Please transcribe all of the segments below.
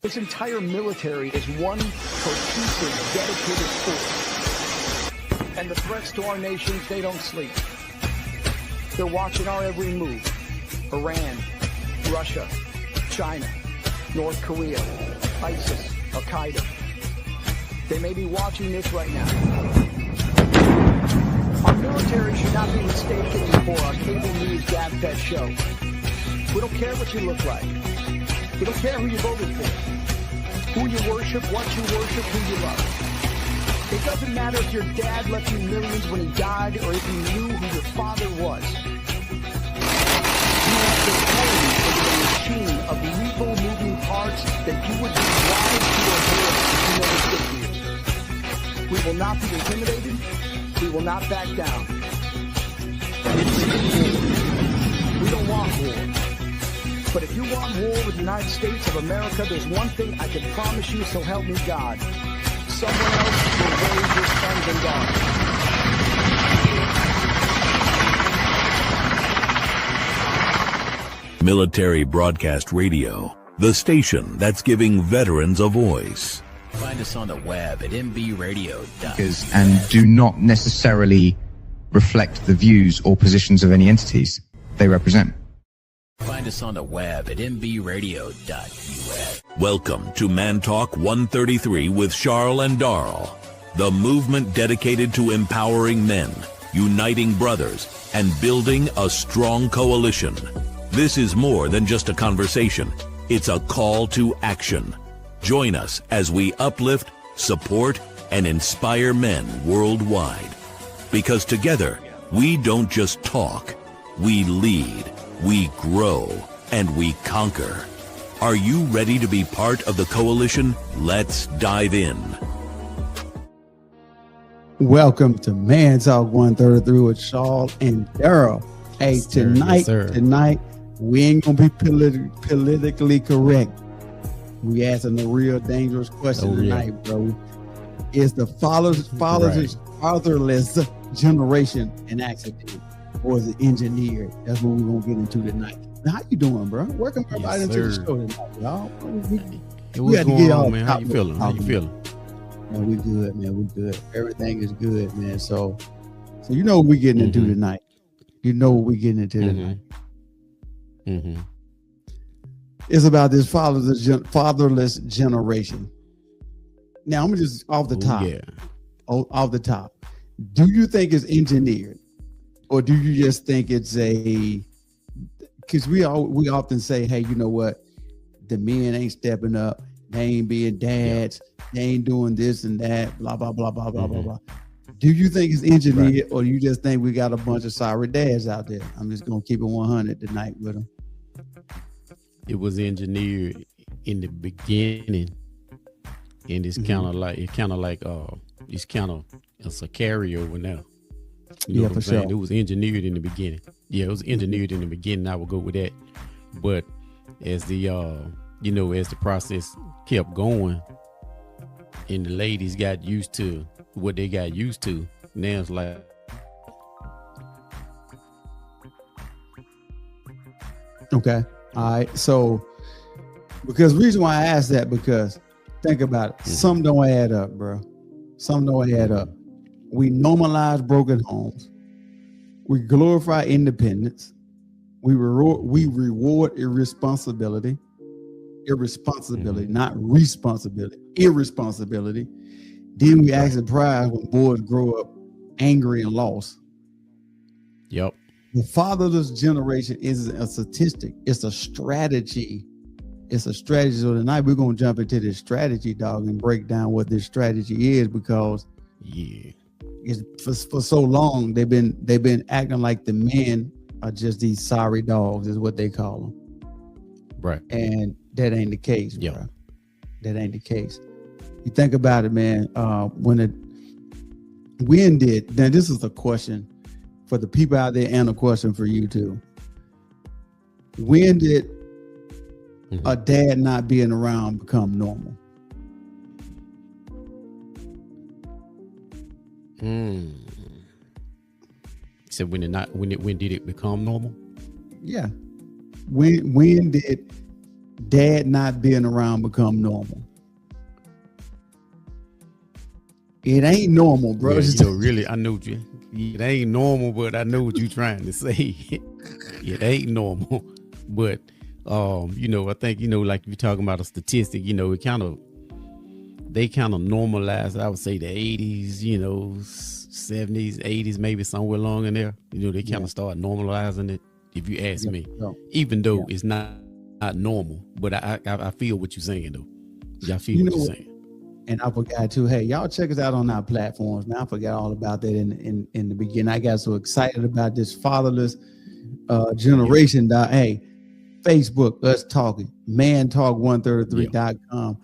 This entire military is one cohesive, dedicated force. And the threats to our nations, they don't sleep. They're watching our every move. Iran, Russia, China, North Korea, ISIS, Al-Qaeda. They may be watching this right now. Our military should not be mistaken for a cable news gab-fed show. We don't care what you look like. We don't care who you voted for, who you worship, what you worship, who you love. It doesn't matter if your dad left you millions when he died or if you knew who your father was. You have the courage into the machine of lethal moving parts that you would be wise to avoid if you never get here. We will not be intimidated. We will not back down. We don't want war. But if you want war with the United States of America, there's one thing I can promise you, so help me God. Someone else will raise your sons and daughters. Military Broadcast Radio, the station that's giving veterans a voice. Find us on the web at mbradio.com. And do not necessarily reflect the views or positions of any entities they represent. Find us on the web at mbradio.us. Welcome to Man Talk 133 with Charles and Darl, the movement dedicated to empowering men, uniting brothers, and building a strong coalition. This is more than just a conversation. It's a call to action. Join us as we uplift, support, and inspire men worldwide. Because together, we don't just talk, we lead. We grow, and we conquer. Are you ready to be part of the coalition? Let's dive in. Welcome to Man Talk 133 with Charles and Daryl. Hey, tonight, we ain't going to be politically correct. We asking a real dangerous question tonight, bro. Is the fatherless generation an accident? Or is it engineered? That's what we're gonna get into tonight. Now, how you doing, bro? Welcome everybody into the show tonight, y'all. What's going on, man? How you feeling? Man, we good, man. We good. Everything is good, man. So you know what we're getting into tonight. You know what we're getting into tonight. It's about this fatherless generation. Now, I'm just off the top. Off the top. Do you think it's engineered? Or do you just think it's because we often say, hey, you know what? The men ain't stepping up. They ain't being dads. They ain't doing this and that, blah, blah, blah, blah, blah, blah, blah. Do you think it's engineered or do you just think we got a bunch of sorry dads out there? I'm just going to keep it 100 tonight with them. It was engineered in the beginning. And it's kind of like, it's a carryover now. You know what I'm saying? It was engineered in the beginning. Yeah, it was engineered in the beginning. I would go with that. But as the as the process kept going and the ladies got used to what they got used to, now it's like okay. All right. So because the reason why I asked that, because think about it. Some don't add up, bro. Some don't add up. We normalize broken homes. We glorify independence. We reward irresponsibility. Not responsibility. Irresponsibility. Then we act surprised when boys grow up angry and lost. Yep. The fatherless generation is a statistic. It's a strategy. So tonight we're going to jump into this strategy, dog, and break down what this strategy is, because for so long they've been acting like the men are just these sorry dogs, is what they call them. Right. And that ain't the case, bro. That ain't the case. You think about it, man. Now this is a question for the people out there and a question for you too. When did a dad not being around become normal? So when did it become normal? Yeah. When did dad not being around become normal? It ain't normal, bro. Yeah, really, I know you. It ain't normal, but I know what you're trying to say. It ain't normal, but I think like you're talking about a statistic. They kind of normalized. I would say the 80s, 70s, 80s, maybe somewhere along in there. They kind of start normalizing it. If you ask me, even though it's not normal, but I feel what you're saying though. Y'all feel what you're saying. And I forgot too. Hey, y'all check us out on our platforms, man. I forgot all about that in the beginning. I got so excited about this fatherless generation. Hey, Facebook, us talking, mantalk133.com,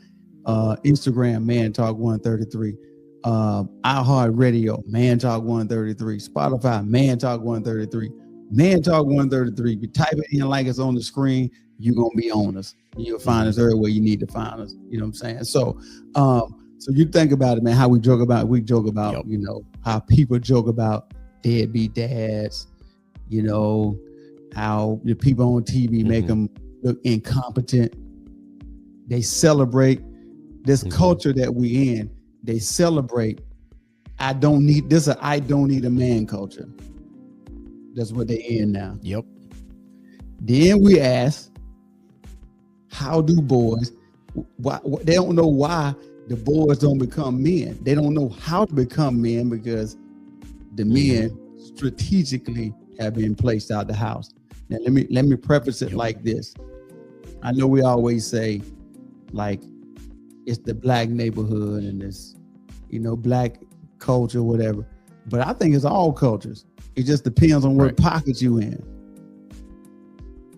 Instagram, mantalk133, iHeartRadio, mantalk133, Spotify, mantalk133, mantalk133. If you type it in like it's on the screen, you're gonna be on us. You'll find us everywhere you need to find us. You know what I'm saying? So so you think about it, man, how we joke about how people joke about deadbeat dads, how the people on TV make them look incompetent. They celebrate this culture that we in. They celebrate I don't need a man culture. That's what they in now. Yep. Then we ask, how do boys, why they don't know why the boys don't become men. They don't know how to become men because the men strategically have been placed out the house. Now let me preface it like this. I know we always say like it's the black neighborhood and this, black culture, whatever. But I think it's all cultures. It just depends on what pocket you in.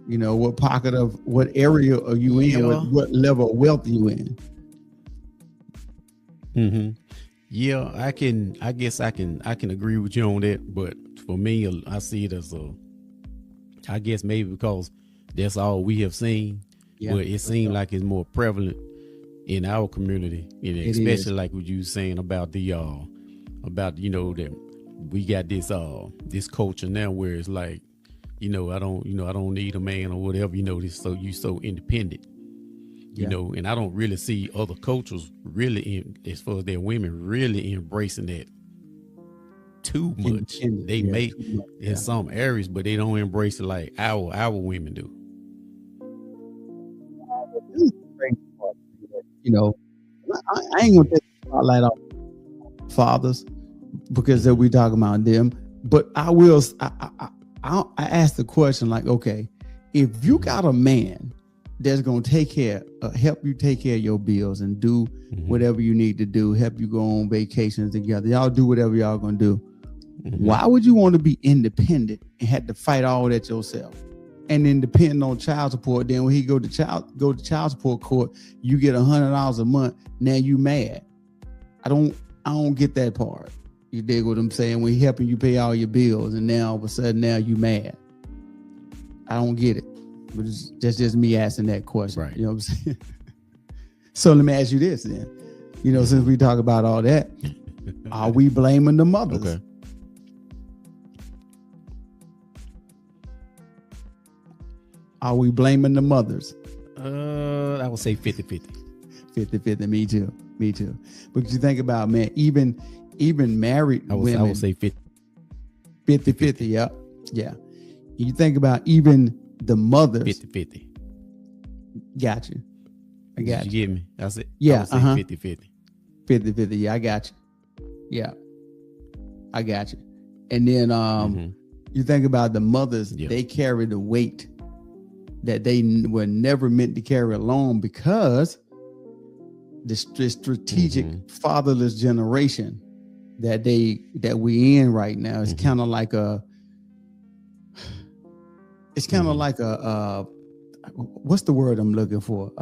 What pocket of what area are you in? What level of wealth you in? Yeah, I guess I can agree with you on that. But for me, I see it as I guess maybe because that's all we have seen. Yeah, but it seems like it's more prevalent in our community, especially like what you were saying about the that we got this culture now where it's like, I don't need a man or whatever, you so independent, and I don't really see other cultures really as far as their women really embracing that too much. They may in some areas, but they don't embrace it like our women do. I ain't gonna take the spotlight off fathers because we talking about them, but I will. I ask the question like, okay, if you got a man that's gonna help you take care of your bills and do whatever you need to do, help you go on vacations together, y'all do whatever y'all gonna do. Why would you want to be independent and have to fight all that yourself? And then depending on child support, then when he go to child support court, you get $100 a month. Now you mad. I don't get that part. You dig what I'm saying? When he helping you pay all your bills, and now all of a sudden now you mad. I don't get it. But that's just me asking that question. Right. You know what I'm saying? So let me ask you this then. Since we talk about all that, are we blaming the mothers? Okay. Are we blaming the mothers? I would say 50-50. 50-50. Me too. Because you think about, man, even married women. I would say 50. 50-50. Yeah. You think about even the mothers. 50-50. Got you. I got you. You get me? That's it. Yeah. I would say 50-50. 50-50. Yeah, I got you. Yeah. I got you. And then you think about the mothers, they carry the weight that they were never meant to carry alone because the strategic fatherless generation that we in right now is kind of like what's the word I'm looking for?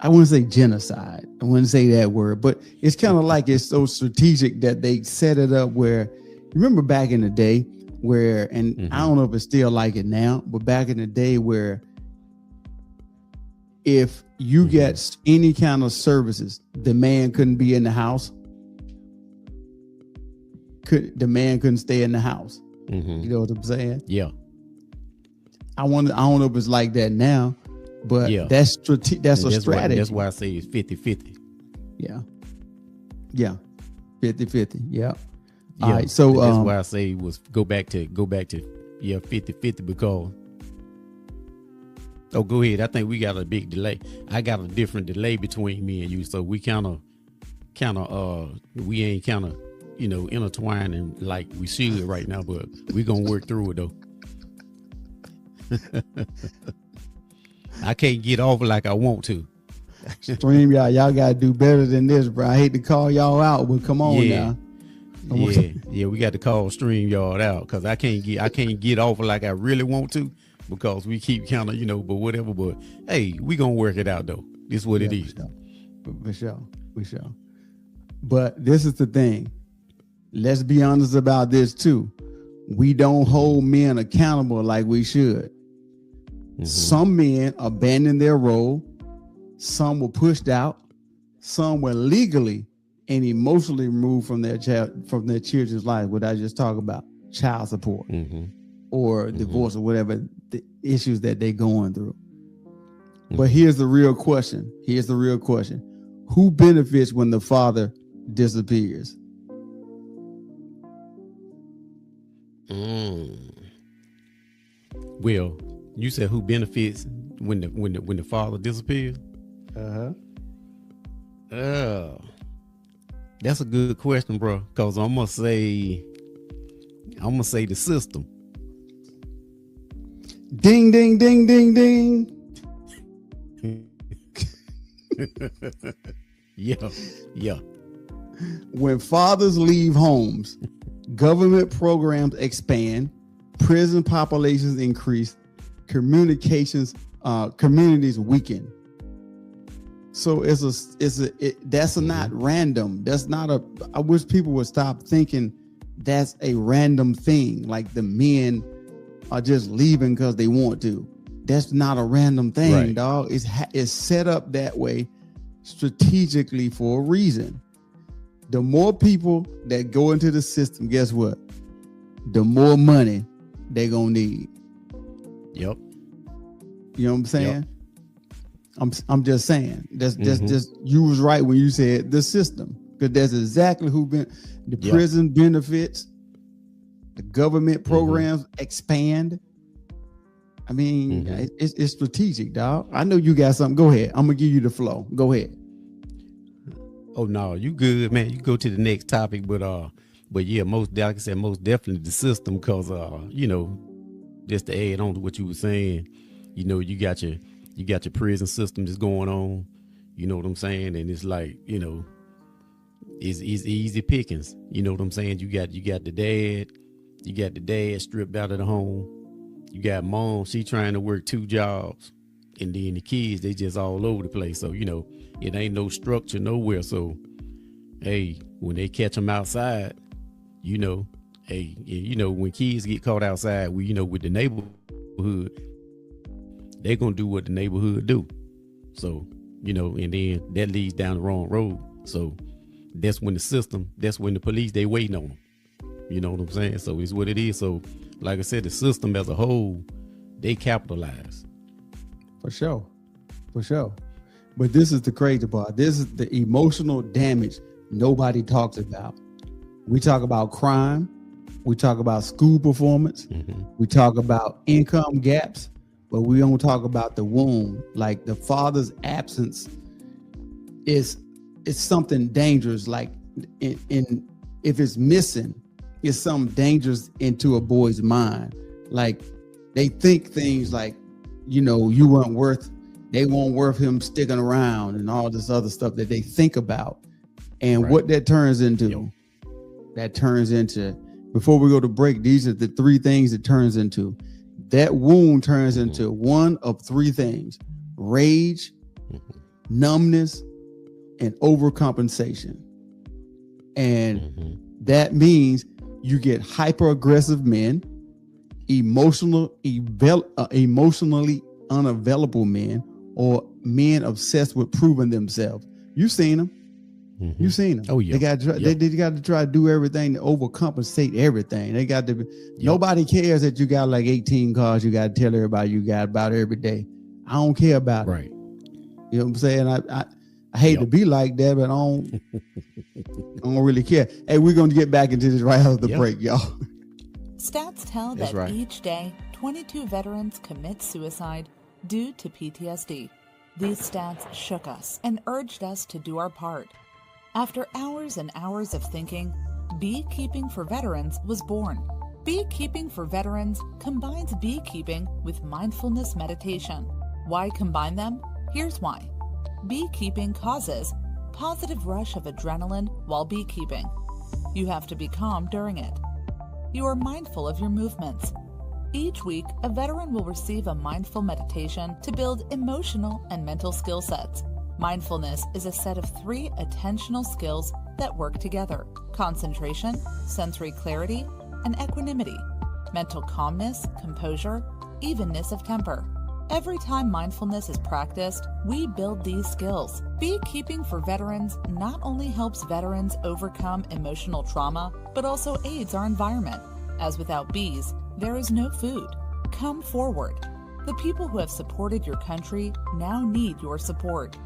I wouldn't say genocide. I wouldn't say that word, but it's kind of like it's so strategic that they set it up where, remember back in the day where, and I don't know if it's still like it now, but back in the day where if you get any kind of services, the man couldn't be in the house. The man couldn't stay in the house. You know what I'm saying? Yeah. I don't know if it's like that now, But Yeah. that's a strategy. That's why I say it's 50-50. Yeah. 50-50. Yeah. Yeah. All right. So that's why I say it was go back to 50-50 because go ahead. I think we got a big delay. I got a different delay between me and you. So we we ain't intertwining like we should right now, but we gonna work through it though. I can't get off like I want to. Stream y'all gotta do better than this, bro. I hate to call y'all out, but come on now. Yeah, we got to call StreamYard out because I can't get off like I really want to because we keep kind of but whatever. But hey, we gonna work it out though. This is what it is. For sure. But this is the thing. Let's be honest about this too. We don't hold men accountable like we should. Mm-hmm. Some men abandon their role. Some were pushed out. Some were legally and emotionally removed from their children's life. What I just talked about, child support or divorce or whatever the issues that they're going through. But here's the real question. Who benefits when the father disappears? Well, you said who benefits when the father disappears? That's a good question, bro. Cause I'm gonna say the system. Ding, ding, ding, ding, ding. Yeah. When fathers leave homes, government programs expand, prison populations increase, communities weaken. So that's not random. I wish people would stop thinking that's a random thing. Like the men are just leaving because they want to. That's not a random thing, right, dog. It's set up that way strategically for a reason. The more people that go into the system, guess what? The more money they're gonna need. Yep. You know what I'm saying? Yep. I'm just saying. That's you was right when you said the system, because that's exactly who been the prison benefits, the government programs expand. I mean, it's strategic, dog. I know you got something. Go ahead. I'm gonna give you the flow. Go ahead. Oh no, you good, man. You go to the next topic, but yeah, like I said, most definitely the system, because just to add on to what you were saying, you got your prison system that's going on. You know what I'm saying? And it's like, it's easy pickings. You know what I'm saying? You got the dad stripped out of the home. You got mom, she trying to work 2 jobs, and then the kids, they just all over the place. So, it ain't no structure nowhere. So, hey, when they catch them outside, when kids get caught outside, with the neighborhood, they're going to do what the neighborhood do. So, and then that leads down the wrong road. So that's when the police, they waiting on them. You know what I'm saying? So it's what it is. So like I said, the system as a whole, they capitalize. For sure. But this is the crazy part. This is the emotional damage nobody talks about. We talk about crime. We talk about school performance. We talk about income gaps, but we don't talk about the wound. Like the father's absence is something dangerous. Like in if it's missing, it's something dangerous into a boy's mind. Like they think things like, you weren't worth, they weren't worth him sticking around, and all this other stuff that they think about. And what that turns into, before we go to break, these are the 3 things it turns into. That wound turns into one of 3 things: rage, numbness, and overcompensation. And that means you get hyper aggressive men, emotionally unavailable men, or men obsessed with proving themselves. You've seen them. You've seen them. Oh yeah. They got to try to do everything to overcompensate everything. They got to. Nobody cares that you got like 18 cars. You got to tell everybody you got about every day. I don't care about Right. it. You know what I'm saying? I hate to be like that, but I don't really care. Hey, we're going to get back into this right after the break, y'all. Stats tell That's that right. each day, 22 veterans commit suicide due to PTSD. These stats shook us and urged us to do our part. After hours and hours of thinking, Beekeeping for Veterans was born. Beekeeping for Veterans combines beekeeping with mindfulness meditation. Why combine them? Here's why. Beekeeping causes positive rush of adrenaline while beekeeping. You have to be calm during it. You are mindful of your movements. Each week, a veteran will receive a mindful meditation to build emotional and mental skill sets. Mindfulness is a set of 3 attentional skills that work together: concentration, sensory clarity, and equanimity, mental calmness, composure, evenness of temper. Every time mindfulness is practiced, we build these skills. Beekeeping for Veterans not only helps veterans overcome emotional trauma, but also aids our environment, as without bees, there is no food. Come forward. The people who have supported your country now need your support.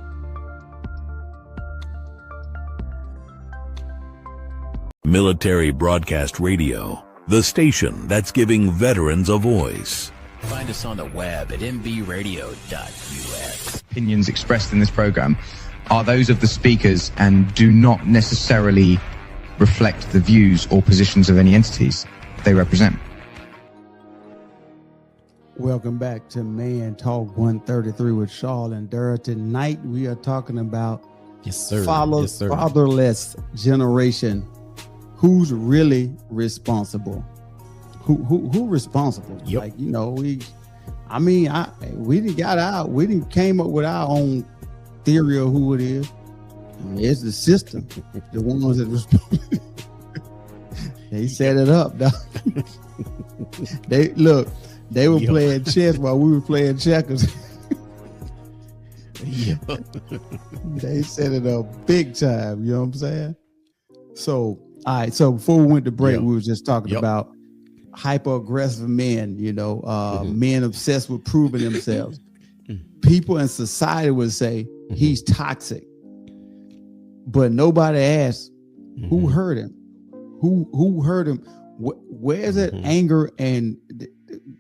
Military Broadcast Radio, the station that's giving veterans a voice. Find us on the web at mbradio.us. Opinions expressed in this program are those of the speakers and do not necessarily reflect the views or positions of any entities they represent. Welcome back to Man Talk 133 with Shaw and Dara. Tonight we are talking about fatherless generation. Who's really responsible? Who responsible? Yep. Like, you know, we didn't came up with our own theory of who it is. I mean, it's the system, the ones that respond. They set it up, dog. They were playing chess while we were playing checkers. They set it up big time. You know what I'm saying? So, all right. So before we went to break, we were just talking about hyper-aggressive men, you know, men obsessed with proving themselves. People in society would say he's toxic, but nobody asks who hurt him, who hurt him. Where's that anger and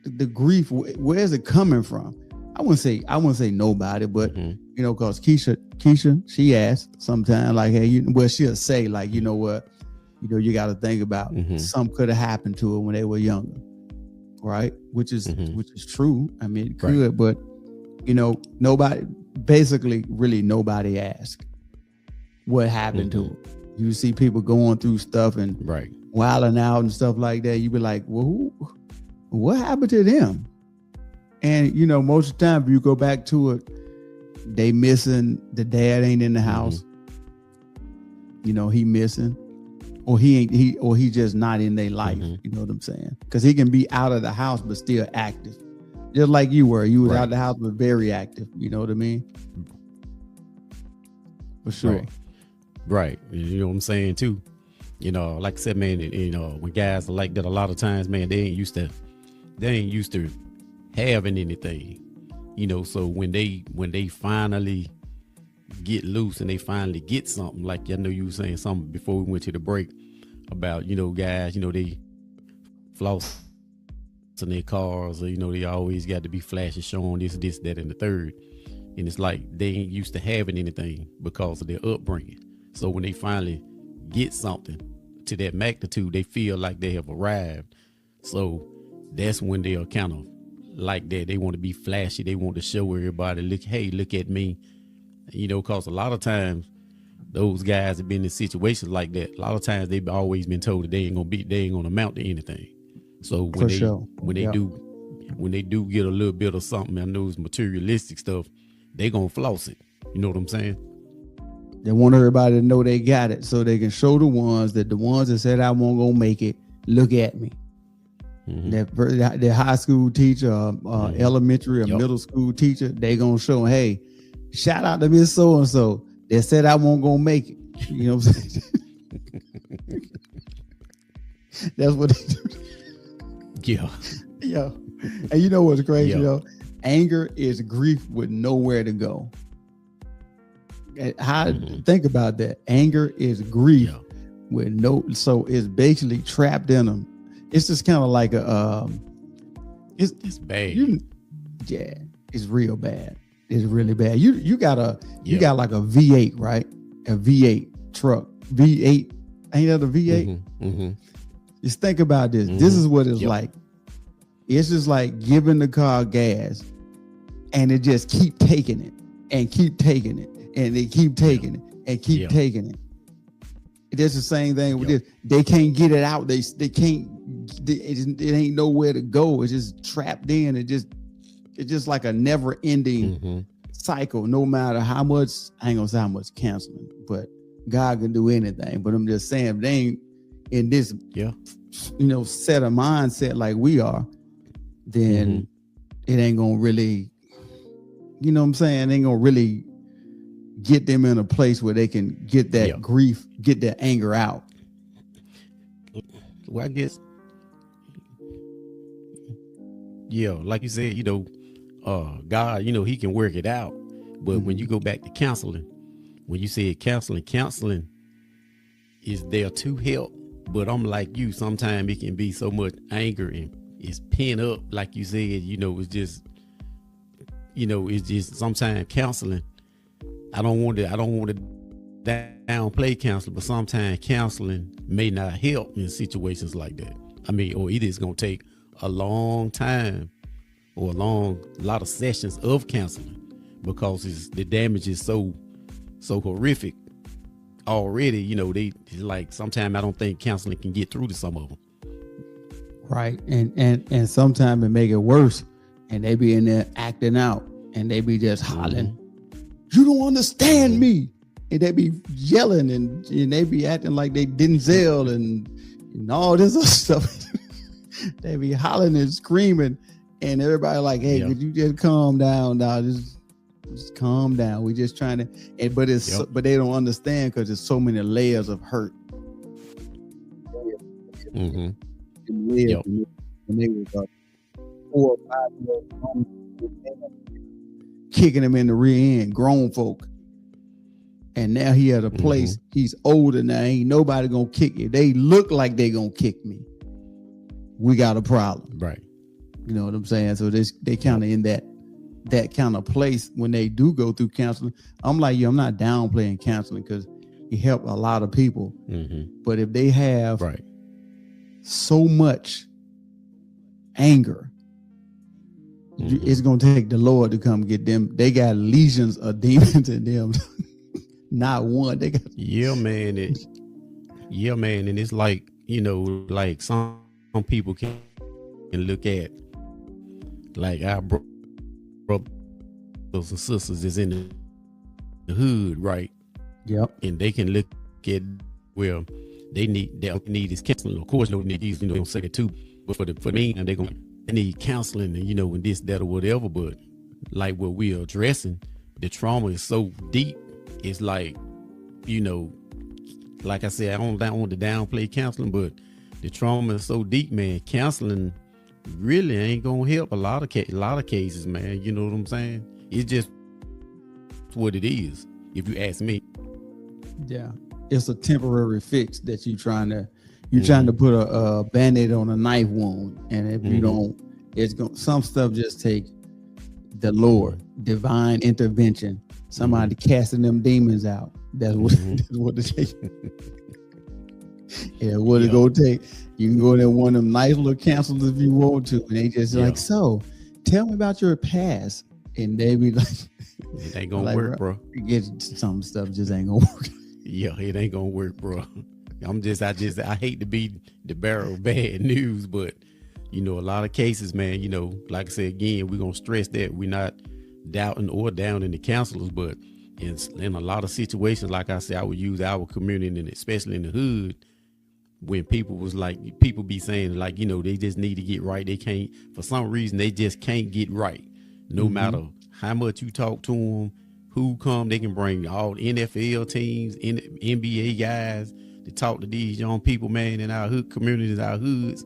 the grief? Where's it coming from? I wouldn't say nobody, but you know, because Keisha, she asked sometimes, like, hey, she'll say, like, you know what, you know, you got to think about something could have happened to her when they were younger, right? Which is true. I mean, it could, but you know, nobody asked what happened to her. You see people going through stuff and wilding out and stuff like that. You be like, well, what happened to them? And you know, most of the time, if you go back to it, they missing. The dad ain't in the house. You know, he missing, or he just not in their life. You know what I'm saying? Because he can be out of the house but still active, just like you were. You was out of the house but very active. You know what I mean? For sure. Right. You know what I'm saying too. You know, like I said, man. You know, when guys are like that, a lot of times, man, they ain't used to having anything, you know. So when they finally get loose and they finally get something, like I know you were saying something before we went to the break about, you know, guys, you know, they floss in their cars, or you know, they always got to be flashy, showing this, that, and the third, and it's like they ain't used to having anything because of their upbringing. So when they finally get something to that magnitude, they feel like they have arrived. So that's when they're kind of like that. They want to be flashy. They want to show everybody, look at me. You know, because a lot of times those guys have been in situations like that. A lot of times they've always been told that they ain't gonna amount to anything. So when they do get a little bit of something, I know it's materialistic stuff, they gonna floss it. You know what I'm saying? They want everybody to know they got it, so they can show the ones that said I won't go make it. Look at me. Their high school teacher, elementary or middle school teacher, they gonna show, hey, shout out to Miss So and So. They said I won't go make it. You know what I'm saying? That's what they do. Yeah. Yeah. And you know what's crazy, yo? anger is grief with nowhere to go. How think about that? Anger is grief with so it's basically trapped in them. It's just kind of like a it's bad. Yeah, it's real bad. It's really bad. You got like a V8, right? A V8 truck. V8, ain't that a V8? Just think about this. This is what it's like. It's just like giving the car gas, and it just keep taking it and keep taking it. And they keep taking it and keep taking it. It's the same thing with this. They can't get it out. They can't. It ain't nowhere to go. It's just trapped in. It's just like a never ending cycle. No matter how much, I ain't gonna say how much canceling, but God can do anything. But I'm just saying, if they ain't in this, set of mindset like we are, then it ain't gonna really, you know what I'm saying? It ain't gonna really get them in a place where they can get that grief, get that anger out. Well, I guess, like you said, God, he can work it out. But when you go back to counseling, when you said counseling is there to help. But I'm like you, sometimes it can be so much anger and it's pent up, like you said, it's just, it's just sometimes counseling. I don't want to downplay counseling, but sometimes counseling may not help in situations like that. I mean, or it is going to take a long time or a lot of sessions of counseling because the damage is so horrific already. They like, sometimes I don't think counseling can get through to some of them. Right. And sometimes it make it worse, and they be in there acting out, and they be just hollering. You don't understand me. And they be yelling and they be acting like they Denzel and all this other stuff. They be hollering and screaming, and everybody like, hey, could you just calm down now? Just calm down. We just trying to, but they don't understand because there's so many layers of hurt. And they was 4 or 5 years old, kicking him in the rear end, grown folk. And now he at a place, he's older now, ain't nobody gonna kick you. They look like they gonna kick me. We got a problem. Right. You know what I'm saying? So they kind of in that kind of place when they do go through counseling. I'm like, I'm not downplaying counseling because it helped a lot of people. But if they have so much anger, it's gonna take the Lord to come get them. They got legions of demons in them. Not one. They got man. And it's like, like some people can look at like our brothers and sisters is in the hood, right? Yep. And they can look at where they need is counseling. Of course, no need these, don't say it too. But for me, and they need counseling and and this, that, or whatever. But like what we are addressing, the trauma is so deep. It's like, like I said, I don't want to downplay counseling, but the trauma is so deep, man. Counseling really ain't gonna help a lot of cases, man. You know what I'm saying? It's just what it is, if you ask me. Yeah, it's a temporary fix that you're trying to put a Band-Aid on a knife wound, and if you don't, some stuff just take the Lord, divine intervention. Somebody casting them demons out. That's what that's what it takes. What it gonna take? You can go there one of them nice little counselors if you want to, and they just like, so tell me about your past, and they be like, it ain't gonna work, bro. Get some stuff just ain't gonna work. It ain't gonna work, bro. I hate to be the bearer of bad news, but a lot of cases, man, like I said again, we're gonna stress that we're not doubting or downing the counselors, but in a lot of situations, like I said, I would use our community, and especially in the hood, when people be saying like, they just need to get right. They can't, for some reason, they just can't get right. No matter how much you talk to them, who come, they can bring all NFL teams, NBA guys to talk to these young people, man, in our hood communities, our hoods.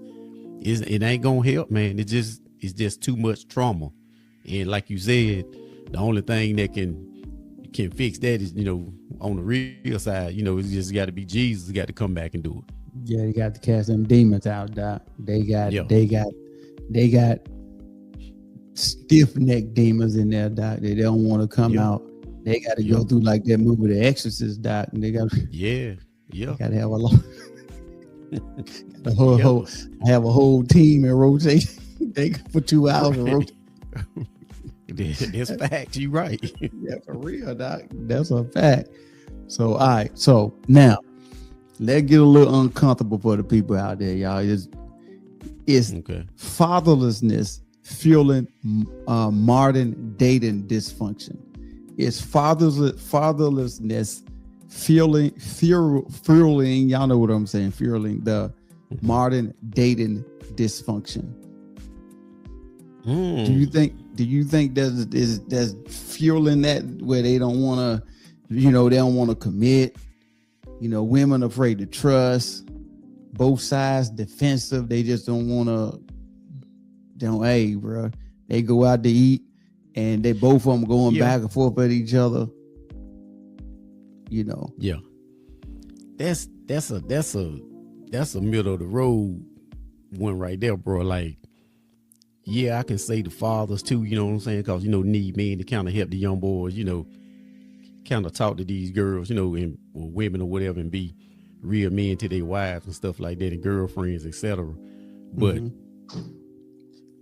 It ain't gonna help, man. It's just too much trauma. And like you said, the only thing that can fix that is, on the real side, it's just got to be Jesus got to come back and do it. Yeah, you got to cast them demons out, Doc. They got stiff neck demons in there, Doc. They don't want to come out. They got to go through like that movie, The Exorcist, Doc. And they got they got to have a lot. Have a whole team in rotation. They go for 2 hours in rotation. That's facts. You right. Yeah, for real, Doc. That's a fact. So, all right. So now let's get a little uncomfortable for the people out there, y'all. It's fatherlessness fueling modern dating dysfunction. It's fatherlessness fueling. Y'all know what I'm saying. Fueling the modern dating dysfunction. Do you think that's fueling that, where they don't want to, they don't want to commit, women afraid to trust, both sides defensive, they just don't want to, hey, bro, they go out to eat and they both of them going back and forth at each other, Yeah. That's a middle of the road one right there, bro. Like, yeah, I can say the fathers too, you know what I'm saying? Because, need men to kind of help the young boys, kind of talk to these girls, and or women or whatever, and be real men to their wives and stuff like that, and girlfriends, etc. But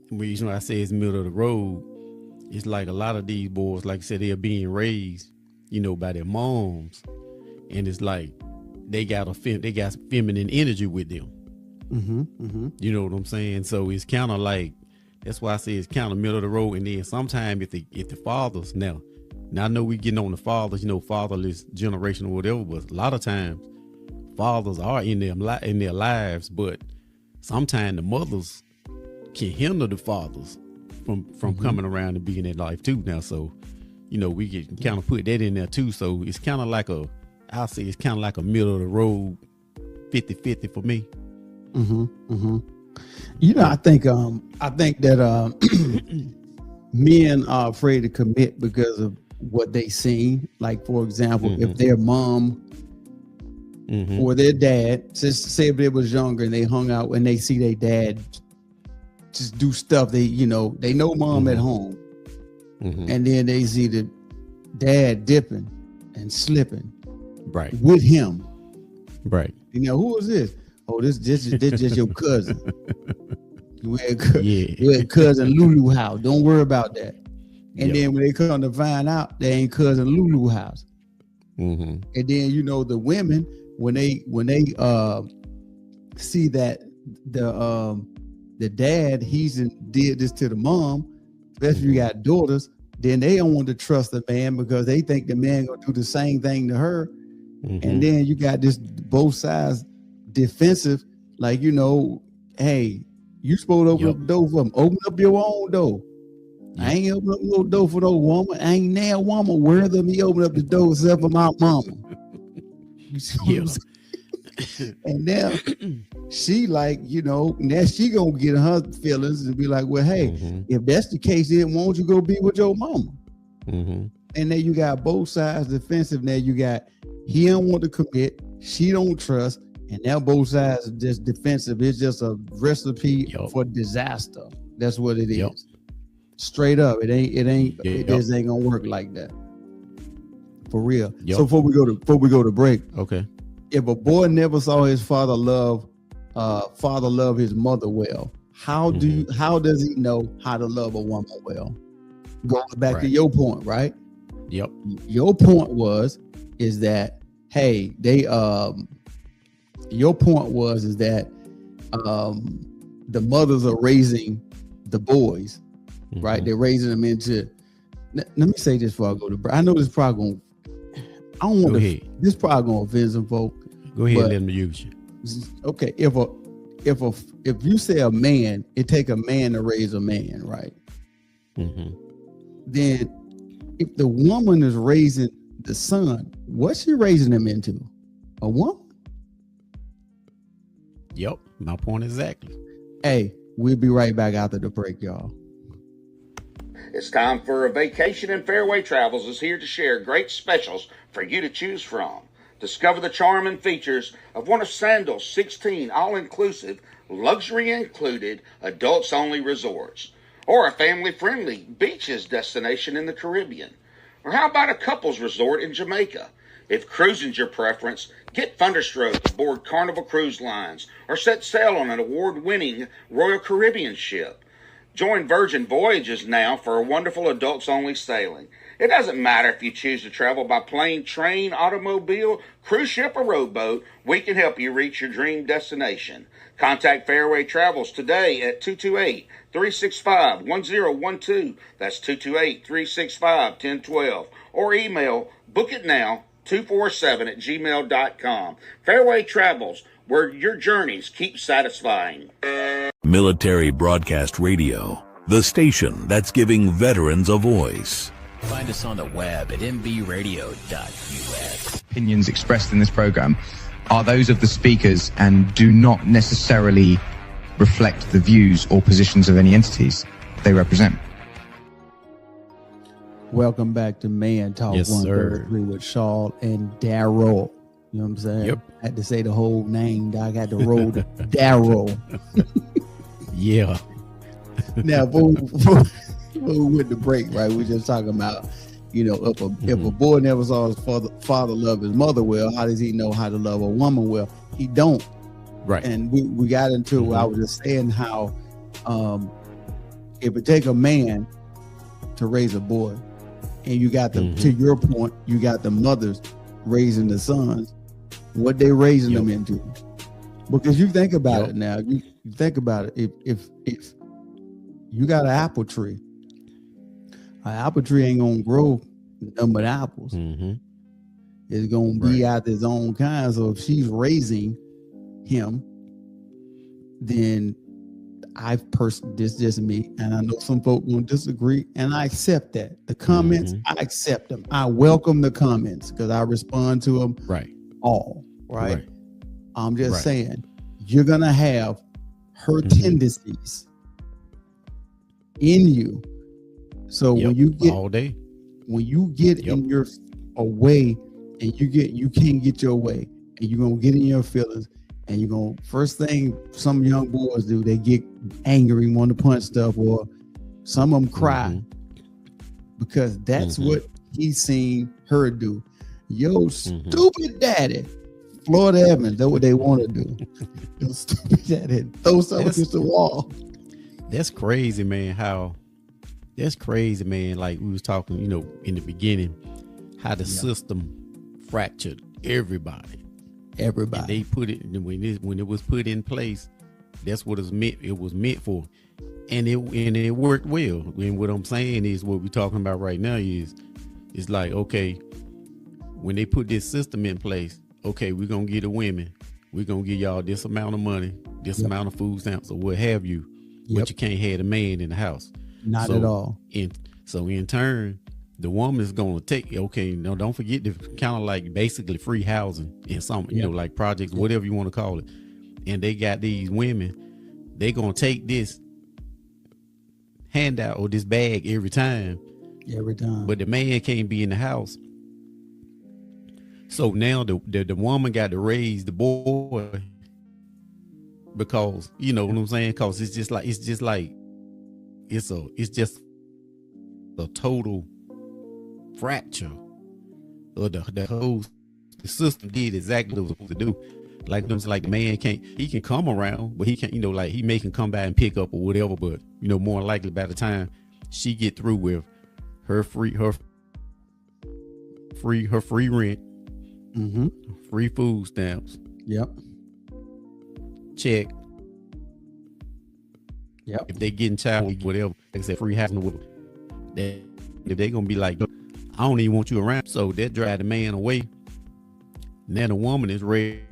when I say it's middle of the road, it's like a lot of these boys, like I said, they're being raised, by their moms, and it's like they got feminine energy with them. You know what I'm saying? So it's kind of like, that's why I say it's kind of middle of the road. And then sometimes if the fathers, now I know we getting on the fathers, fatherless generation or whatever, but a lot of times fathers are in their lives, but sometimes the mothers can hinder the fathers from coming around and being in their life too now. So, we can kind of put that in there too. So it's kind of like I'll say it's kind of like a middle of the road 50-50 for me. I think that men are afraid to commit because of what they seen. Like, for example, if their mom or their dad, just say if they was younger and they hung out and they see their dad just do stuff, they know mom at home, and then they see the dad dipping and slipping with him. Right. Who is this? Oh, this just your cousin. You at cousin Lulu house. Don't worry about that. And then when they come to find out, they ain't cousin Lulu house. And then the women, when they see that the dad did this to the mom, especially if you got daughters, then they don't want to trust the man because they think the man gonna do the same thing to her. And then you got this both sides defensive, like, hey, you supposed to open up the door for them. Open up your own door. I ain't open up no door for no woman. I ain't now woman worthy of me open up the door except for my mama. You see what I'm saying? And now she like, now she gonna get her feelings and be like, well, hey, if that's the case, then won't you go be with your mama? And then you got both sides defensive. Now you got, he don't want to commit, she don't trust, and now both sides are just defensive. It's just a recipe for disaster. That's what it is. Straight up. It just ain't gonna work like that. For real. So before we go to break, okay. If a boy never saw his father love his mother well, how does he know how to love a woman well? Goes back to your point, right? Yep. Your point is that, hey, your point is that the mothers are raising the boys, right? They're raising them into. Let me say this before I go to break. I know this probably going. I don't want to. This probably going to offend some folk. Go ahead and let them use you. Okay, if you say a man, it take a man to raise a man, right? Then if the woman is raising the son, what's she raising him into? A woman? Yep, my point exactly. Hey, we'll be right back after the break, y'all. It's time for a vacation, and Fairway Travels is here to share great specials for you to choose from. Discover the charm and features of one of Sandal's 16 all-inclusive, luxury included, adults-only resorts, or a family-friendly beaches destination in the Caribbean. Or how about a couples resort in Jamaica? If cruising's your preference, get Thunderstroke aboard Carnival Cruise Lines or set sail on an award-winning Royal Caribbean ship. Join Virgin Voyages now for a wonderful adults-only sailing. It doesn't matter if you choose to travel by plane, train, automobile, cruise ship, or rowboat, we can help you reach your dream destination. Contact Fairway Travels today at 228-365-1012. That's 228-365-1012. Or email bookitnow247@gmail.com. Fairway Travels, where your journeys keep satisfying. Military Broadcast Radio, the station that's giving veterans a voice. Find us on the web at mbradio.us. Opinions expressed in this program are those of the speakers and do not necessarily reflect the views or positions of any entities they represent. Welcome back to Man Talk 133 with Shaw and Darryl. You know what I'm saying? Yep. I had to say the whole name. I got to roll the Darryl. Yeah. Now, before we went to break, right? We were just talking about, you know, if a boy never saw his father love his mother well, how does he know how to love a woman well? He don't. Right. And we got into I was just saying how it would take a man to raise a boy, and you got the to your point, you got the mothers raising the sons, what they raising them into. Because you think about it now, you think about it. If you got an apple tree ain't gonna grow nothing but apples. It's gonna be out its own kind. So if she's raising him, then this just me, and I know some folk gonna disagree, and I accept that. The comments, I accept them. I welcome the comments because I respond to them all. Right. I'm just saying, you're gonna have her tendencies in you. So when you get all day, when you get in your way, and you can't get your way, and you're gonna get in your feelings, and you're gonna, first thing some young boys do, they get angry and want to punch stuff, or some of them cry because that's what he's seen her do. Yo, stupid daddy, Florida Evans, that's what they want to do. Yo, stupid daddy, throw something against the wall. That's crazy, man. That's crazy, man. Like we was talking, you know, in the beginning, how the system fractured everybody. And they put it when it was put in place. That's what it was meant for, and it worked well. And what I'm saying is, what we're talking about right now is, it's like, okay, when they put this system in place, okay, we're gonna get the women, we're gonna give y'all this amount of money, this amount of food stamps, or what have you, but you can't have a man in the house. Not at all. So in turn, the woman is going to take, okay, no, don't forget the kind of like basically free housing and some, you know, like projects, whatever you want to call it. And they got these women, they going to take this handout or this bag every time. But the man can't be in the house. So now the woman got to raise the boy because, you know what I'm saying? Because it's just a total fracture of the whole system. Did exactly what it was supposed to do. Like the man he can come around, but he can't, you know, like he can come by and pick up or whatever, but you know, more likely by the time she get through with her free rent, free food stamps, check, if they getting child whatever, like I said, free housing or whatever, that if they gonna be like, I don't even want you around, so that drive the man away. Now the woman is raising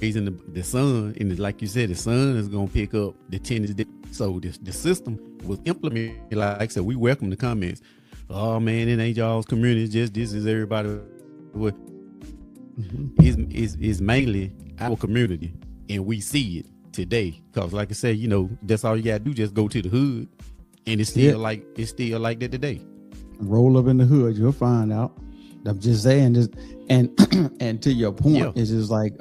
the son, and like you said, the son is gonna pick up the tendency. So the system was implemented. Like I said, we welcome the comments. Oh man, it ain't y'all's community. It's just this is everybody. What is mainly our community, and we see it. today. Because like I said, you know, that's all you gotta do, just go to the hood, and it's still like that today. Roll up in the hood, you'll find out. I'm just saying this, and and to your point, it's just like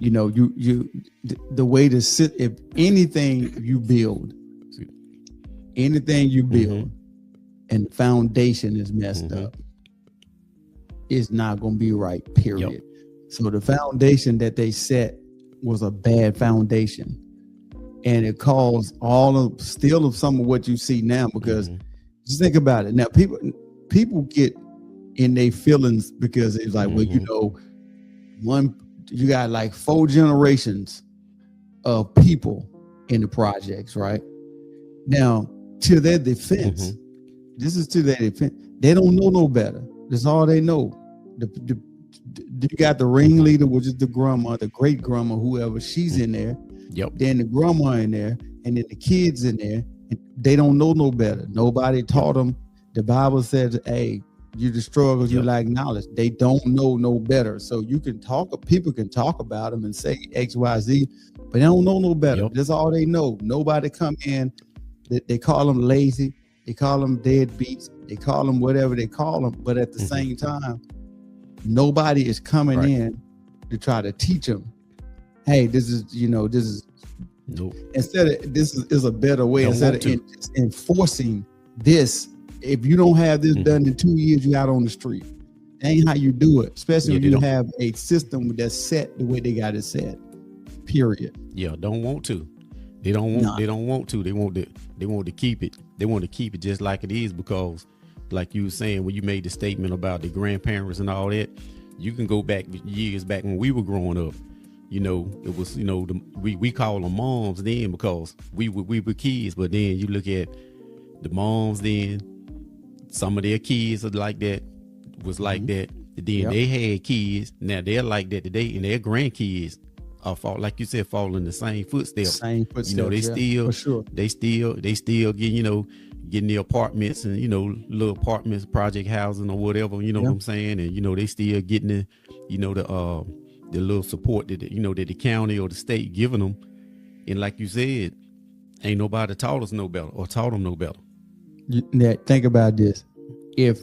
you know, the way to sit, if anything you build, and the foundation is messed up, it's not going to be right, period. So the foundation that they set was a bad foundation, and it caused still of some of what you see now, because just think about it. Now people get in their feelings because it's like, well, you know, you got like 4 generations of people in the projects, right? Now, to their defense, this is to their defense, they don't know no better. That's all they know. You got the ringleader, which is the grandma, the great grandma, whoever, she's in there. Then the grandma in there, and then the kids in there. And they don't know no better. Nobody taught them. The Bible says, hey, you destroy because you lack knowledge. They don't know no better. So people can talk about them and say X, Y, Z, but they don't know no better. That's all they know. Nobody come in. They call them lazy. They call them deadbeats. They call them whatever they call them. But at the same time, nobody is coming in to try to teach them, hey, this is instead of this is a better way. Instead of enforcing this, if you don't have this done in 2 years, you out on the street. That ain't how you do it, especially when you have a system that's set the way they got it set. Period. Don't want to. They don't want. They don't want to. They want to keep it. They want to keep it just like it is, because, like you were saying when you made the statement about the grandparents and all that, you can go back years back when we were growing up. You know, it was, you know, we call them moms then because we were kids. But then you look at the moms then, some of their kids are like that, was like that. And then they had kids. Now they're like that today, and their grandkids are like you said, fall in the same footsteps. You know, they still, for sure. They still getting the apartments and, you know, little apartments, project housing or whatever, you know what I'm saying? And, you know, they still getting the, you know, the little support that, you know, that the county or the state giving them. And like you said, ain't nobody taught us no better or taught them no better. Think about this. If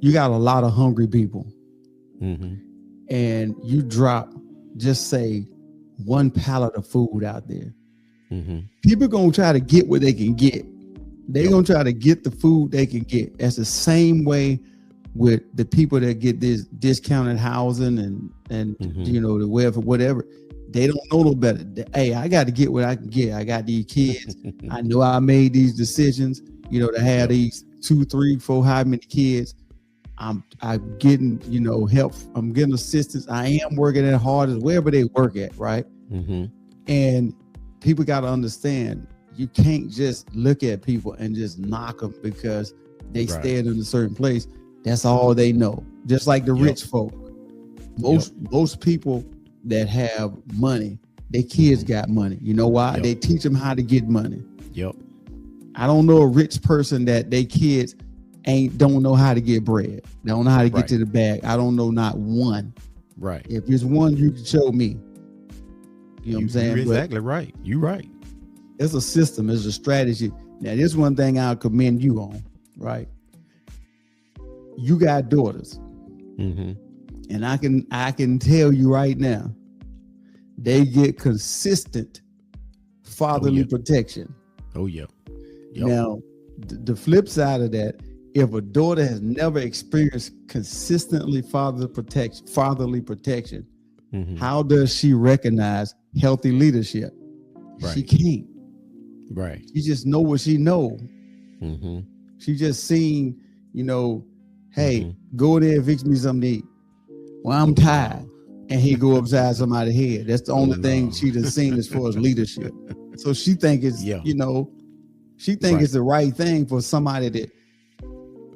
you got a lot of hungry people and you drop, just say, 1 pallet of food out there, people gonna try to get what they can get. They're gonna try to get the food they can get. That's the same way with the people that get this discounted housing and you know, the whatever. They don't know no better. Hey, I got to get what I can get. I got these kids. I know I made these decisions, you know, to have these 2, 3, 4, how many kids. I'm getting, you know, help. I'm getting assistance. I am working as hard as wherever they work at, right? And people got to understand, you can't just look at people and just knock them because they stand in a certain place. That's all they know. Just like the rich folk. Most people that have money, their kids got money. You know why? They teach them how to get money. I don't know a rich person that they kids don't know how to get bread. They don't know how to get to the bag. I don't know not one. If there's one, you can show me. You know what I'm saying? You're exactly right. You're right. It's a system. It's a strategy. Now, this one thing I'll commend you on, right? You got daughters. And I can tell you right now, they get consistent fatherly protection. Now, the flip side of that, if a daughter has never experienced consistently fatherly protection, how does she recognize healthy leadership? She can't. She just know what she know. She just seen, you know, hey, go there and fix me something to eat. Well, I'm tired. And he go upside somebody's head. That's the only thing she done seen as far as leadership. So she think it's, you know, she think it's the right thing for somebody to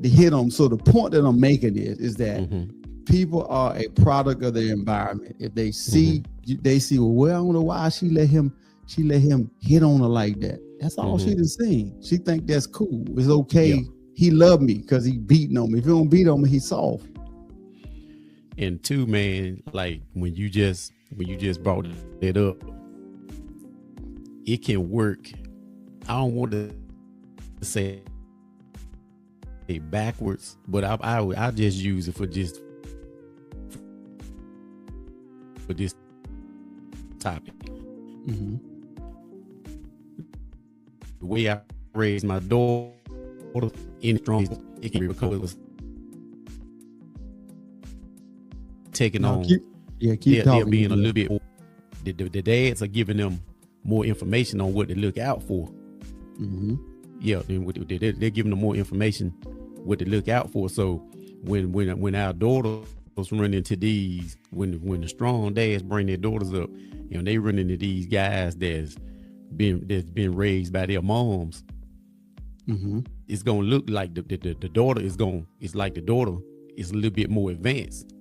hit them. So the point that I'm making is that people are a product of their environment. If they see, well, I don't know why she let him hit on her like that. That's all she done seen. She think that's cool. It's okay. He loved me because he beating on me. If he don't beat on me, he's soft. And 2, man, like when you just when you just brought it up, it can work. I don't want to say backwards, but I just use it for this topic. Mm-hmm. The way I raised my daughter in strong, it can be because it was taking on. Keep they're talking. being a little bit. The dads are giving them more information on what to look out for. Mm-hmm. Yeah, they're giving them more information what to look out for. So when our daughters run into these, when the strong dads bring their daughters up, they run into these guys that's been raised by their moms. Mm-hmm. It's gonna look like the daughter it's like the daughter is a little bit more advanced,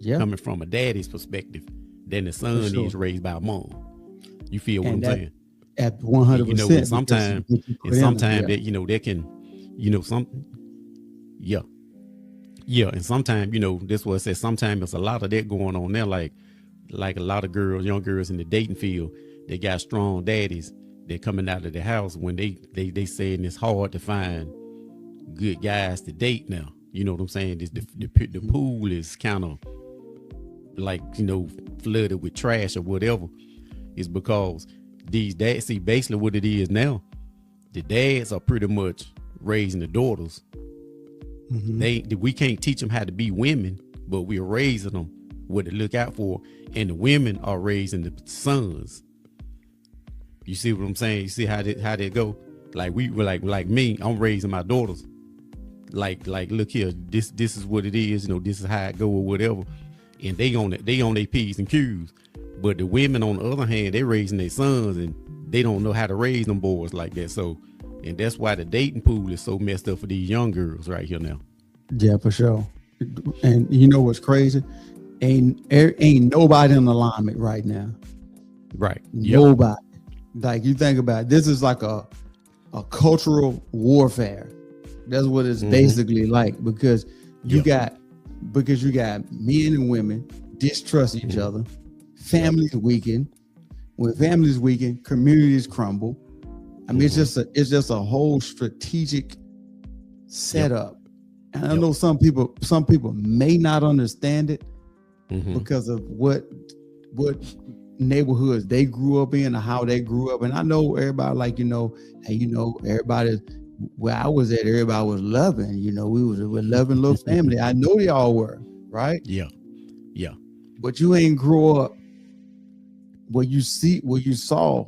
coming from a daddy's perspective than the son is raised by a mom. You feel what I'm saying? At 100%. And sometimes that they can, and sometimes that's what it says. Sometimes there's a lot of that going on there, like a lot of young girls in the dating field. They got strong daddies. They're coming out of the house when they saying it's hard to find good guys to date now. You know what I'm saying? The pool is kind of like, flooded with trash or whatever. It's because these dads, see, basically what it is now, the dads are pretty much raising the daughters. Mm-hmm. We can't teach them how to be women, but we are raising them what to look out for, and the women are raising the sons. You see what I'm saying? You see how they go? Like we were like me, I'm raising my daughters. Like look here, this is what it is. This is how it go or whatever. And they on their P's and Q's. But the women, on the other hand, they raising their sons, and they don't know how to raise them boys like that. So, and that's why the dating pool is so messed up for these young girls right here now. Yeah, for sure. And you know what's crazy? Ain't nobody in alignment right now. Right. Nobody. Like, you think about it, this is like a cultural warfare. That's what it's basically like, because you got men and women distrust each other. Families weaken. When families weaken, communities crumble. I mean, it's just a whole strategic setup. And I know some people may not understand it because of what neighborhoods they grew up in or how they grew up. And I know everybody everybody where I was at, everybody was loving. We was a loving little family. I know they all were, right? Yeah. But you ain't grow up where you saw.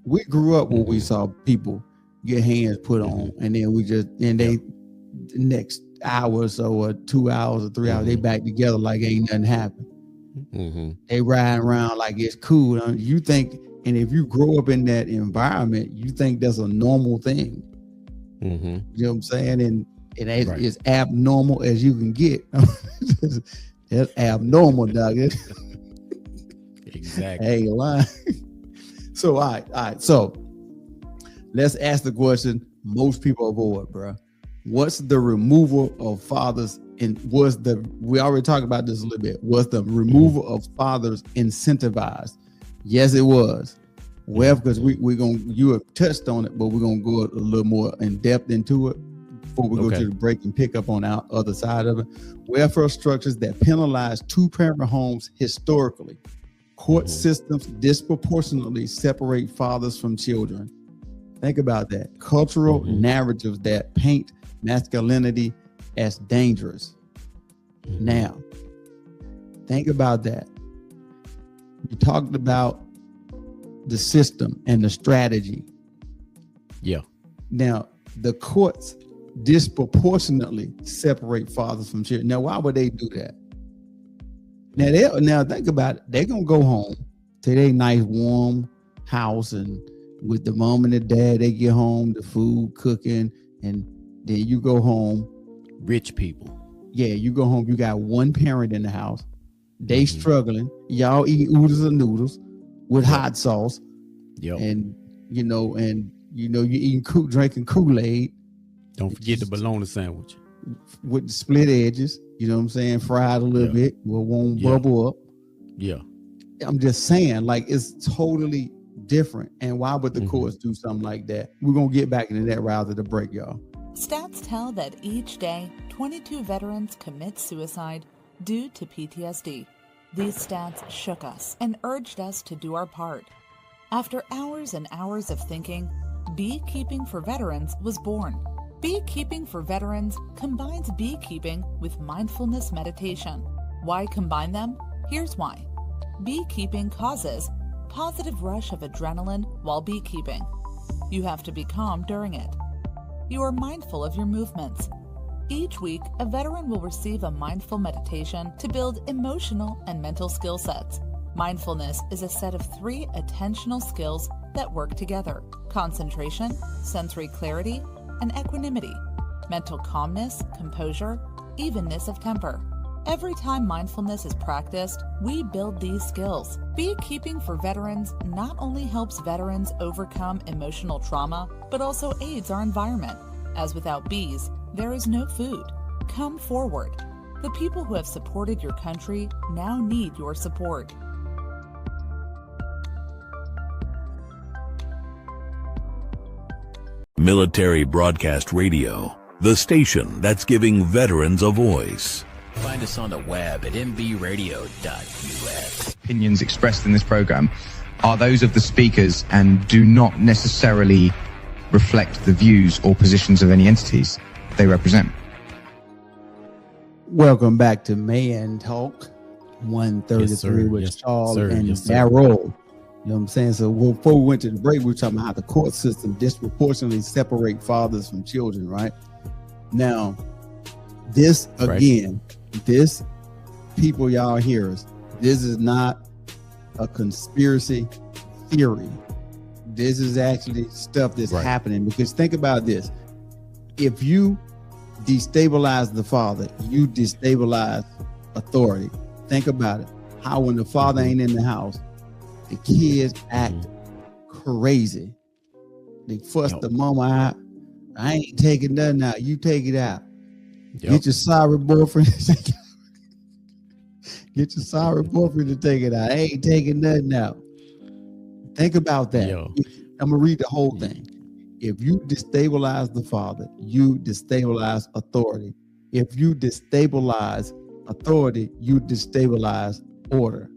We grew up when we saw people get hands put on, and then they the next hour or so, or 2 hours or 3 hours, they back together like ain't nothing happened. They riding around like it's cool. You think, and if you grow up in that environment, you think that's a normal thing. You know what I'm saying? And it's abnormal as you can get. That's abnormal, dog. Exactly. Hey, lying. So all right. So let's ask the question most people avoid, bro. What's the removal of fathers? We already talked about this a little bit. Was the removal of fathers incentivized? Yes, it was. Well, because you have touched on it, but we're gonna go a little more in depth into it before we go to the break and pick up on our other side of it. Welfare structures that penalize two-parent homes historically. Court systems disproportionately separate fathers from children. Think about that. Cultural narratives that paint masculinity as dangerous. Now, think about that. You talked about the system and the strategy. Yeah. Now, the courts disproportionately separate fathers from children. Now, why would they do that? Now think about it. They're gonna go home to their nice warm house, and with the mom and the dad, they get home, the food cooking, and then you go home. Rich people. Yeah, you go home. You got one parent in the house. They struggling. Y'all eat oodles and noodles with hot sauce. Yep. And you eating drinking Kool-Aid. Don't forget the bologna sandwich with the split edges. You know what I'm saying? Fried a little bit. Won't bubble up. Yeah. I'm just saying, like, it's totally different. And why would the courts do something like that? We're going to get back into that right after the break, y'all. Stats tell that each day, 22 veterans commit suicide due to PTSD. These stats shook us and urged us to do our part. After hours and hours of thinking, Beekeeping for Veterans was born. Beekeeping for Veterans combines beekeeping with mindfulness meditation. Why combine them? Here's why. Beekeeping causes positive rush of adrenaline while beekeeping. You have to be calm during it. You are mindful of your movements. Each week, a veteran will receive a mindful meditation to build emotional and mental skill sets. Mindfulness is a set of 3 attentional skills that work together: concentration, sensory clarity, and equanimity, mental calmness, composure, evenness of temper. Every time mindfulness is practiced, we build these skills. Beekeeping for Veterans not only helps veterans overcome emotional trauma, but also aids our environment, as without bees, there is no food. Come forward. The people who have supported your country now need your support. Military Broadcast Radio, the station that's giving veterans a voice. Find us on the web at mbradio.us. Opinions expressed in this program are those of the speakers and do not necessarily reflect the views or positions of any entities they represent. Welcome back to Man Talk 133 with Charles and Daryl. You know what I'm saying? So before we went to the break, we were talking about how the court system disproportionately separate fathers from children, right? Now, this again, this people y'all hear us, this is not a conspiracy theory. This is actually stuff that's happening, because think about this. If you destabilize the father, you destabilize authority. Think about it. How when the father ain't in the house, the kids act crazy. They fuss the mama out. I ain't taking nothing out. You take it out. Get your sorry boyfriend. Get your sorry boyfriend to take it out. I ain't taking nothing out. Think about that. I'm going to read the whole thing. If you destabilize the father, you destabilize authority. If you destabilize authority, you destabilize order.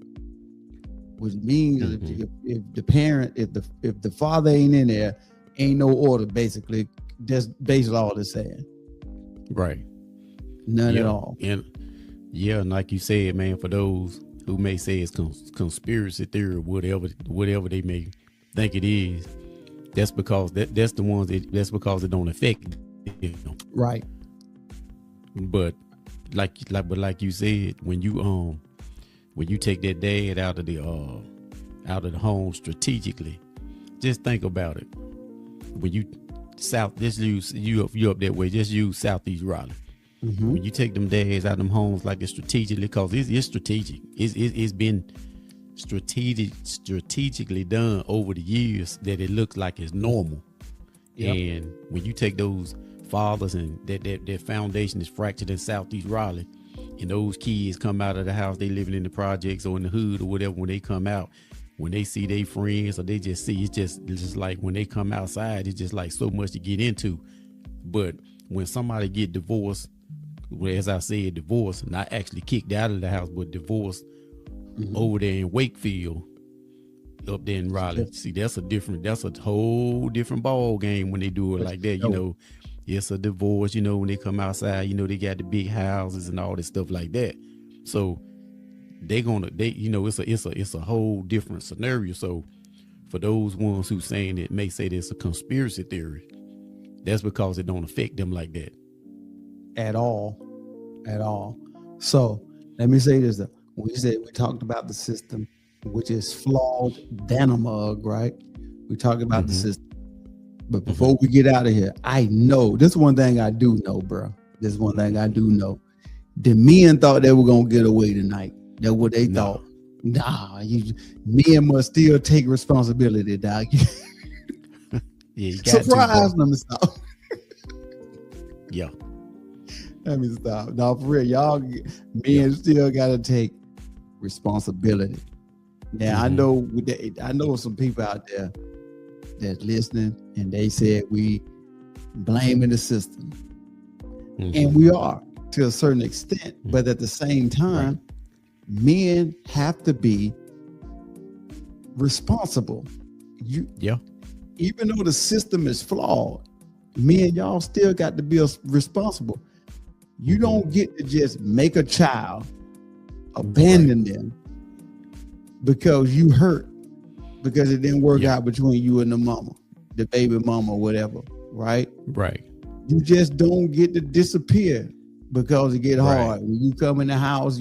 Which means if the parent, if the father ain't in there, ain't no order, basically. That's basically all it's saying. Right. None at all. And like you said, man, for those who may say it's conspiracy theory, whatever they may think it is, that's because that's because it don't affect them. Right. But like you said, when you take that dad out of the home strategically, just think about it. When you you up that way, just use Southeast Raleigh. When you take them dads out of them homes like this strategically, because it's strategic. It's been strategically done over the years that it looks like it's normal. And when you take those fathers and that foundation is fractured in Southeast Raleigh, and those kids come out of the house, they living in the projects or in the hood or whatever, when they come out, when they see their friends or they just see, it's just like when they come outside, it's just like so much to get into. But when somebody get divorced, well, as I said, divorced, not actually kicked out of the house, but divorced over there in Wakefield, up there in Raleigh. See, that's a whole different ball game when they do it like that. You know, it's a divorce, when they come outside, they got the big houses and all this stuff like that. So it's a whole different scenario. So for those ones who saying it may say it's a conspiracy theory, that's because it don't affect them like that. At all. So let me say this though. We talked about the system, which is flawed than a mug, right? We talked about the system. But before we get out of here, I know this is one thing I do know, bro. This is one thing I do know. The men thought they were gonna get away tonight. That's what they thought. Nah, men must still take responsibility, dog. Surprise! Let me stop. Let me stop. No, for real, y'all men still gotta take responsibility. Now I know some people out there that's listening, and they said we blaming the system, and we are to a certain extent. But at the same time, men have to be responsible. Even though the system is flawed, men, y'all still got to be responsible. You don't get to just make a child, abandon them because you hurt, because it didn't work out between you and the mama, the baby mama, whatever, right? Right. You just don't get to disappear because it get hard. When you come in the house,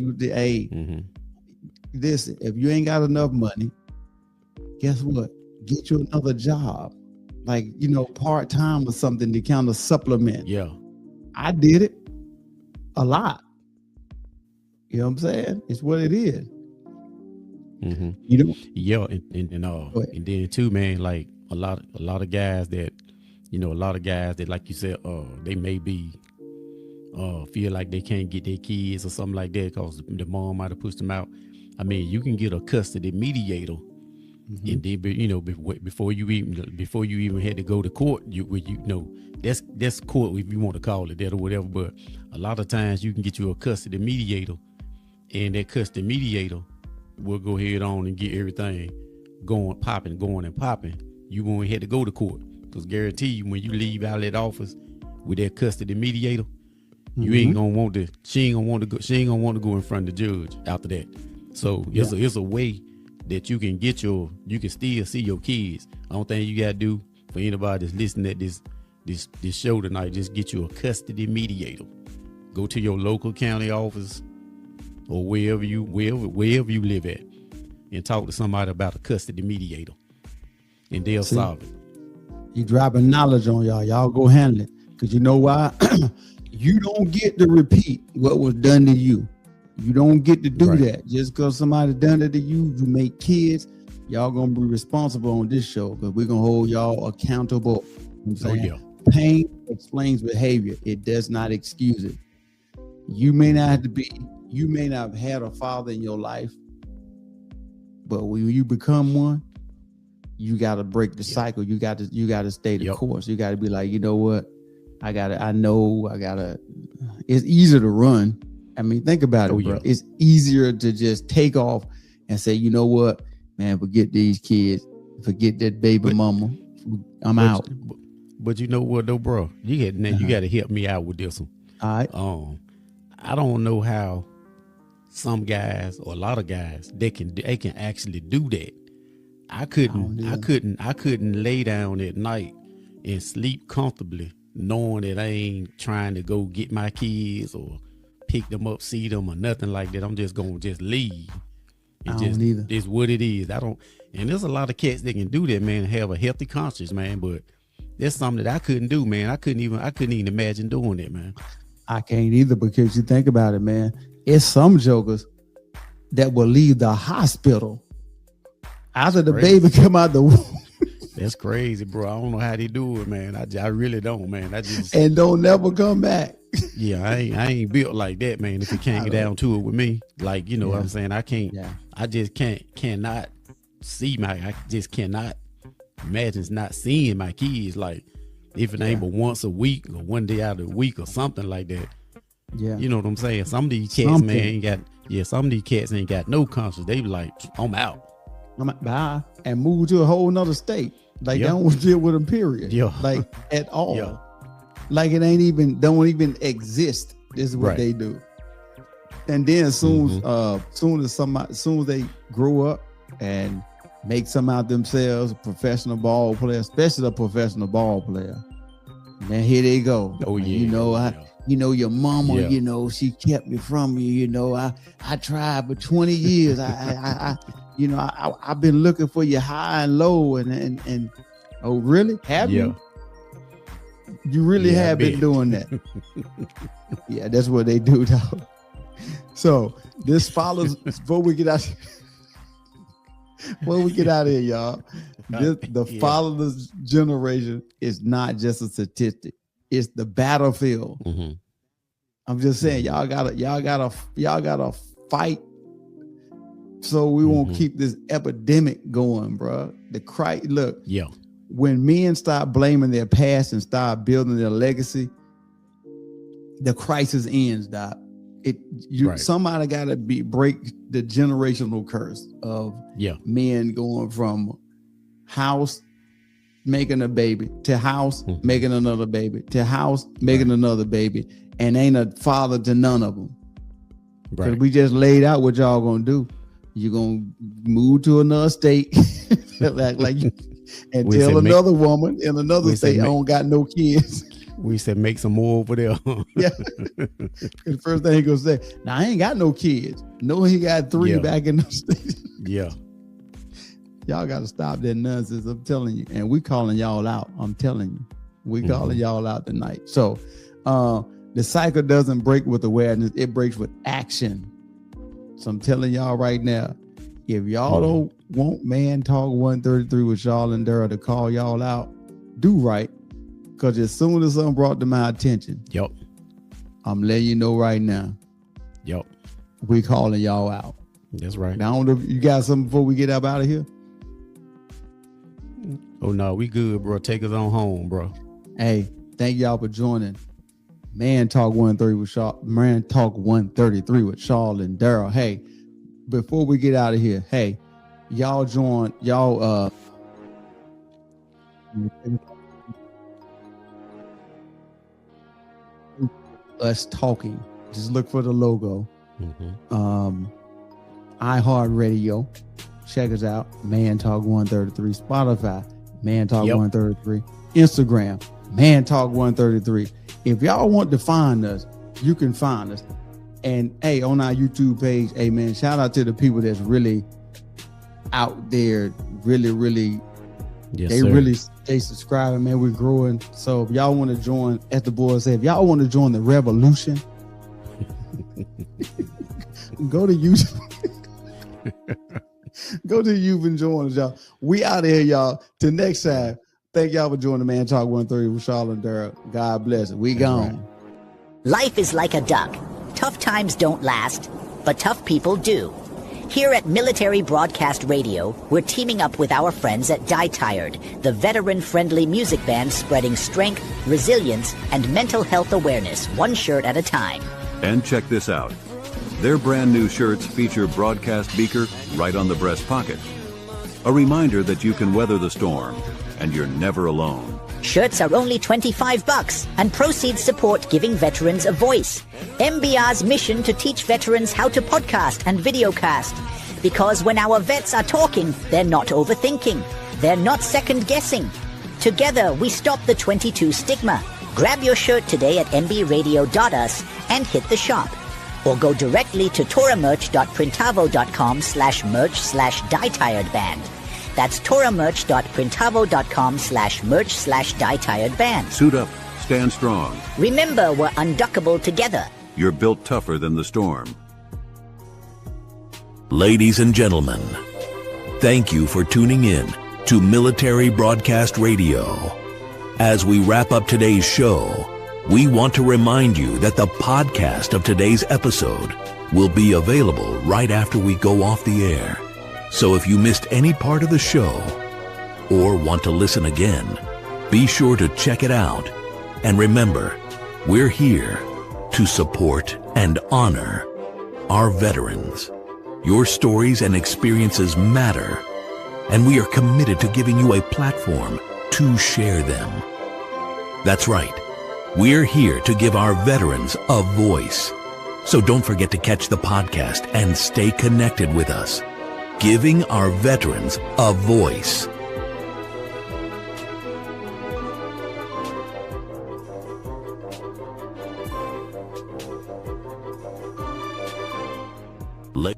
listen, if you ain't got enough money, guess what? Get you another job, like, part-time or something to kind of supplement. Yeah. I did it a lot. You know what I'm saying? It's what it is. Yeah, and then too, man, like a lot of guys that, like you said, they may be feel like they can't get their kids or something like that because the mom might have pushed them out. I mean, you can get a custody mediator, and then before you even had to go to court, that's court if you want to call it that or whatever. But a lot of times you can get you a custody mediator, and that custody mediator will go ahead on and get everything going and popping. You won't have to go to court, because guarantee you, when you leave out that office with that custody mediator, you ain't gonna want to. She ain't gonna want to go in front of the judge after that. So it's a way that you can you can still see your kids. I don't think you gotta do, for anybody that's listening at this show tonight, just get you a custody mediator. Go to your local county office or wherever you live at, and talk to somebody about a custody mediator, and they'll solve it. You dropping knowledge on y'all. Y'all go handle it, because you know why? You don't get to repeat what was done to you. You don't get to do that. Just because somebody done it to you, you make kids, y'all gonna be responsible on this show, because we're gonna hold y'all accountable. You know what I'm saying? Pain explains behavior. It does not excuse it. You may not have had a father in your life, but when you become one, you got to break the cycle. You got to stay the course. You got to be like, you know what? It's easier to run. I mean, think about it, bro. It's easier to just take off and say, you know what, man, forget these kids, forget that baby mama. I'm out. But you know what though, bro? You got to help me out with this one. All right. I don't know how some guys, or a lot of guys, they can actually do that. I couldn't lay down at night and sleep comfortably knowing that I ain't trying to go get my kids or pick them up, see them, or nothing like that. I'm just gonna leave. It's what it is. And there's a lot of cats that can do that, man, and have a healthy conscience, man. But that's something that I couldn't do, man. I couldn't even imagine doing that, man. I can't either, because you think about it, man. It's some jokers that will leave the hospital after the baby come out the womb. That's crazy, bro. I don't know how they do it, man. I really don't, man. And don't never come back. Yeah, I ain't built like that, man. If it can't get down to it with me, like, you know what I'm saying? I can't. Yeah. I just cannot see I just cannot imagine not seeing my kids, like, if it ain't but once a week or one day out of the week or something like that. Yeah, you know what I'm saying? Some of these cats, man, some of these cats ain't got no conscience. They be like, I'm out. Bye, and move to a whole nother state. Like, they don't deal with them, period. Yeah. Like, at all. Yeah. Like, it don't even exist. This is what they do. And then as soon as they grow up and make some out themselves, a professional ball player, especially a professional ball player, man, here they go. Oh yeah. You know, your mama, you know, she kept me from you. You know, I tried for 20 years. I've been looking for you high and low, and oh, really? Have you? You really have been doing that? Yeah, that's what they do, though. So this follows before we get out of here, y'all. The fatherless generation is not just a statistic; it's the battlefield. Mm-hmm. I'm just saying, y'all gotta fight so we won't keep this epidemic going, bro. Look, yeah. When men start blaming their past and start building their legacy, the crisis ends, Doc. Somebody got to break the generational curse of men going from house making a baby to house making another baby to house making another baby, and ain't a father to none of them. Because we just laid out what y'all gonna do. You're gonna move to another state and tell another woman in another state, I don't got no kids. We said make some more over there. Yeah. The first thing he gonna say, now I ain't got no kids. No, he got 3 back in the state. Yeah. Y'all gotta stop that nonsense. I'm telling you. And we calling y'all out. I'm telling you. We calling y'all out tonight. So the cycle doesn't break with awareness, it breaks with action. So I'm telling y'all right now, if y'all don't want Man Talk 133 with Charles and Dara to call y'all out, do right. Because as soon as something brought to my attention, I'm letting you know right now. We calling y'all out. That's right. Now, I don't know if you got something before we get up out of here. Oh no, we good, bro. Take us on home, bro. Hey, thank y'all for joining Man Talk 133 with Man Talk 133 with Charles and Daryl. Hey, before we get out of here, hey, y'all join us talking. Just look for the logo. iHeartRadio, check us out. Man Talk 133. Spotify, Man Talk 133. Instagram, Man Talk 133. If y'all want to find us, you can find us. And hey, on our YouTube page, hey man, shout out to the people that's really out there, really really stay subscribing, man. We're growing. So if y'all want to join, as the boys say, if y'all want to join the revolution, go to YouTube. Go to YouTube and join us, y'all. We out of here, y'all. Till next time. Thank y'all for joining Man Talk 130 with Charlotte and Dara. God bless it. We gone. Life is like a duck. Tough times don't last, but tough people do. Here at Military Broadcast Radio, we're teaming up with our friends at Die Tired, the veteran-friendly music band spreading strength, resilience, and mental health awareness, one shirt at a time. And check this out. Their brand new shirts feature broadcast beaker right on the breast pocket. A reminder that you can weather the storm, and you're never alone. Shirts are only $25, and proceeds support giving veterans a voice. MBR's mission to teach veterans how to podcast and videocast. Because when our vets are talking, they're not overthinking. They're not second-guessing. Together, we stop the 22 stigma. Grab your shirt today at mbradio.us and hit the shop. Or go directly to toramerch.printavo.com/merch/dietiredband. That's toramerch.printavo.com/merch/dietiredband. Suit up, stand strong. Remember, we're unduckable together. You're built tougher than the storm. Ladies and gentlemen, thank you for tuning in to Military Broadcast Radio. As we wrap up today's show, we want to remind you that the podcast of today's episode will be available right after we go off the air. So if you missed any part of the show or want to listen again, be sure to check it out. And remember, we're here to support and honor our veterans. Your stories and experiences matter, and we are committed to giving you a platform to share them. That's right. We're here to give our veterans a voice. So don't forget to catch the podcast and stay connected with us, giving our veterans a voice. Let